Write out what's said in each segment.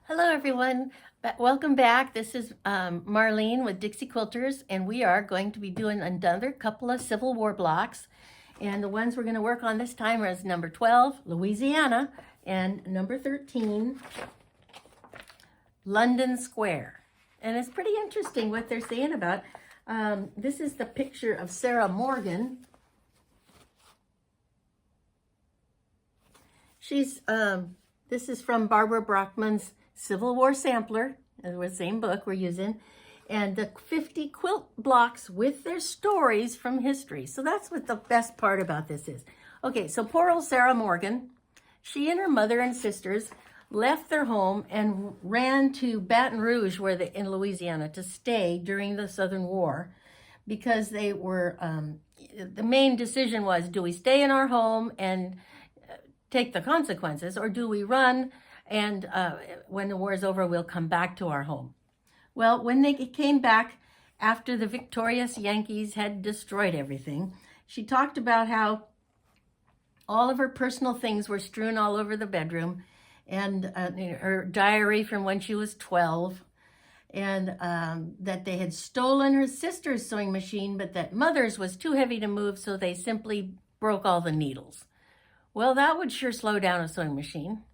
Hello everyone, welcome back. This is Marlene with Dixie Quilters, and we are going to be doing another couple of Civil War blocks. And the ones we're going to work on this time is number 12, Louisiana, and number 13, London Square. And it's pretty interesting what they're saying about. This is the picture of Sarah Morgan. This is from Barbara Brackman's Civil War Sampler, the same book we're using, and the 50 quilt blocks with their stories from history. So that's what the best part about this is. Okay, so poor old Sarah Morgan, she and her mother and sisters left their home and ran to Baton Rouge, in Louisiana, to stay during the Southern War, because they were, the main decision was, do we stay in our home and take the consequences, or do we run and when the war is over, we'll come back to our home? Well, when they came back after the victorious Yankees had destroyed everything, she talked about how all of her personal things were strewn all over the bedroom, and her diary from when she was 12, and that they had stolen her sister's sewing machine, but that mother's was too heavy to move, so they simply broke all the needles. Well, that would sure slow down a sewing machine.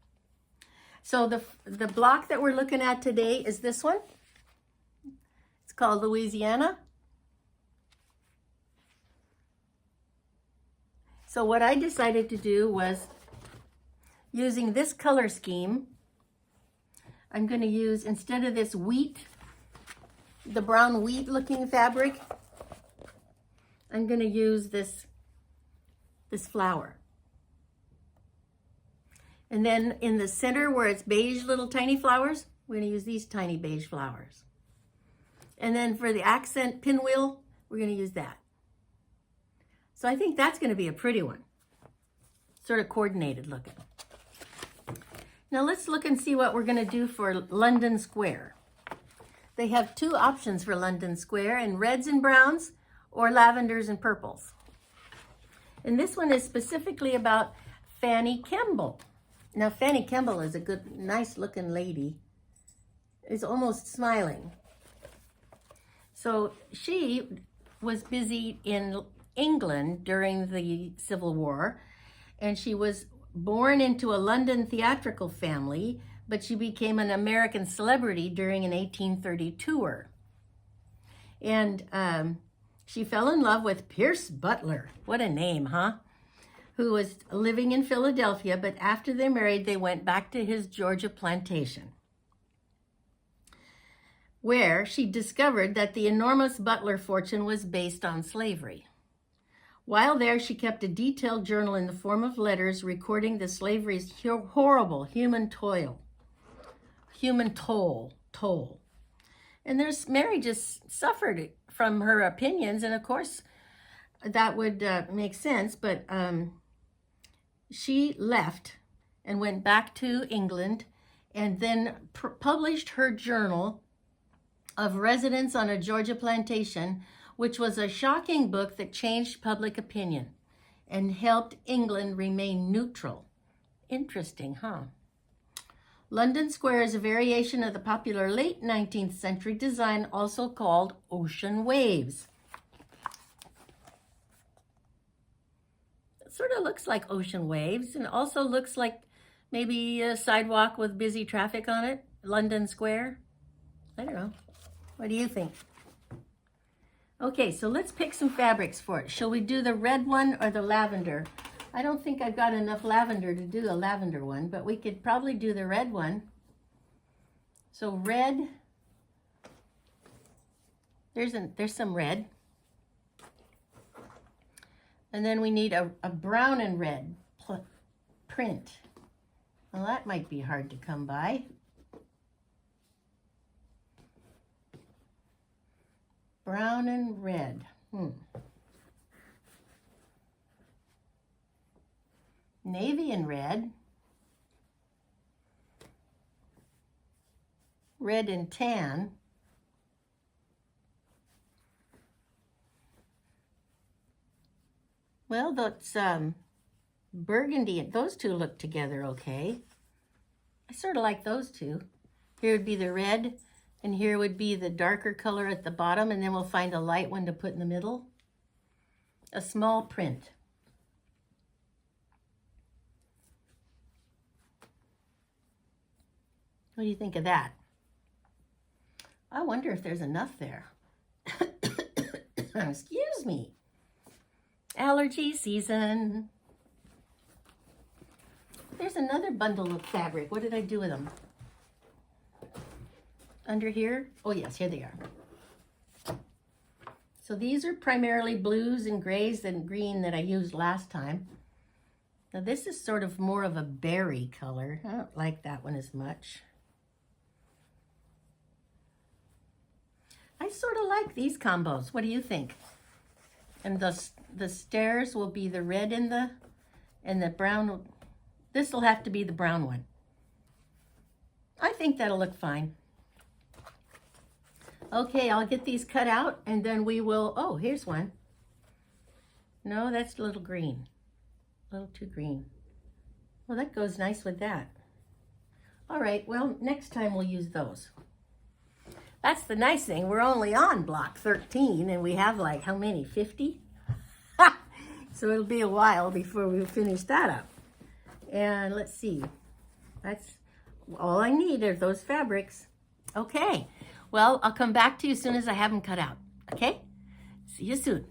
So the block that we're looking at today is this one. It's called Louisiana. So what I decided to do was, using this color scheme, I'm going to use, instead of this wheat, the brown wheat looking fabric, I'm going to use this flower. And then in the center where it's beige little tiny flowers, we're going to use these tiny beige flowers. And then for the accent pinwheel, we're going to use that. So I think that's going to be a pretty one. Sort of coordinated looking. Now let's look and see what we're going to do for London Square. They have two options for London Square, in reds and browns or lavenders and purples. And this one is specifically about Fanny Kemble. Now, Fanny Kemble is a good, nice-looking lady. Is almost smiling. So she was busy in England during the Civil War, and she was born into a London theatrical family, but she became an American celebrity during an 1830 tour. And she fell in love with Pierce Butler. What a name, huh? Who was living in Philadelphia, but after they married, they went back to his Georgia plantation, where she discovered that the enormous Butler fortune was based on slavery. While there, she kept a detailed journal in the form of letters recording the slavery's horrible human toll. And their marriages suffered from her opinions, and of course, that would make sense, but she left and went back to England, and then published her journal of residence on a Georgia plantation, which was a shocking book that changed public opinion and helped England remain neutral. Interesting, huh? London Square is a variation of the popular late 19th century design, also called ocean waves. Sort of looks like ocean waves, and also looks like maybe a sidewalk with busy traffic on it. London Square. I don't know. What do you think? Okay, so let's pick some fabrics for it. Shall we do the red one or the lavender? I don't think I've got enough lavender to do a lavender one, but we could probably do the red one. So red. There's some red. And then we need a brown and red print. Well, that might be hard to come by. Brown and red. Navy and red. Red and tan. Well, that's burgundy. Those two look together okay. I sort of like those two. Here would be the red, and here would be the darker color at the bottom, and then we'll find a light one to put in the middle. A small print. What do you think of that? I wonder if there's enough there. Excuse me. Allergy season. There's another bundle of fabric. What did I do with them? Under here? Oh yes, here they are. So these are primarily blues and grays and green that I used last time. Now this is sort of more of a berry color. I don't like that one as much. I sort of like these combos. What do you think? And the stairs will be the red and the brown. This will have to be the brown one. I think that'll look fine. Okay, I'll get these cut out and then we will, oh, here's one. No, that's a little green. A little too green. Well, that goes nice with that. All right, well, next time we'll use those. That's the nice thing. We're only on block 13 and we have like how many, 50? So it'll be a while before we finish that up. And let's see. That's all I need are those fabrics. Okay. Well, I'll come back to you as soon as I have them cut out. Okay? See you soon.